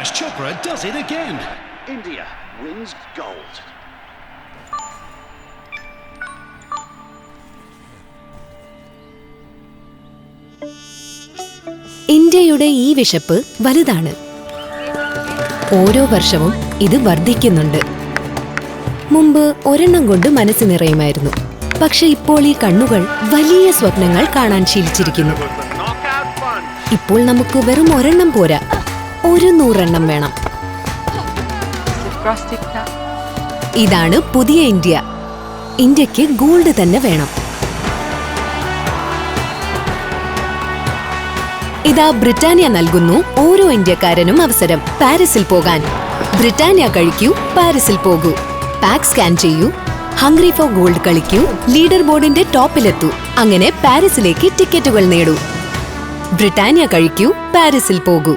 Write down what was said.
Neeraj Chopra does it again. India wins gold. ഇന്ത്യയുടെ ഈ വിശപ്പ് വലുതാണ്. ഓരോ വർഷവും ഇത് വർദ്ധിക്കുന്നുണ്ട്. മുമ്പ് ഒരെണ്ണം കൊണ്ട് മനസ്സ് നിറയുമായിരുന്നു. പക്ഷെ ഇപ്പോൾ ഈ കണ്ണുകൾ വലിയ സ്വപ്നങ്ങൾ കാണാൻ ശീലിച്ചിരിക്കുന്നു. ഇപ്പോൾ നമുക്ക് വെറും ഒരെണ്ണം പോരാ, 100 എണ്ണം വേണം. ഇതാണ് പുതിയ ഇന്ത്യ. ഇന്ത്യക്ക് ഗോൾഡ് തന്നെ വേണം. ഇതാ ബ്രിട്ടാനിയ നൽകുന്നു ഓരോ ഇന്ത്യക്കാരനും അവസരം പാരീസിൽ പോകാൻ. ബ്രിട്ടാനിയ കഴിക്കൂ, പാരീസിൽ പോകൂ. പാക്ക് സ്കാൻ ചെയ്യൂ, ഹംഗ്രി ഫോർ ഗോൾഡ് കളിക്കൂ, ലീഡർ ബോർഡിന്റെ ടോപ്പിലെത്തൂ. അങ്ങനെ പാരീസിലേക്ക് ടിക്കറ്റുകൾ നേടൂ. ബ്രിട്ടാനിയ കഴിക്കൂ, പാരീസിൽ പോകൂ.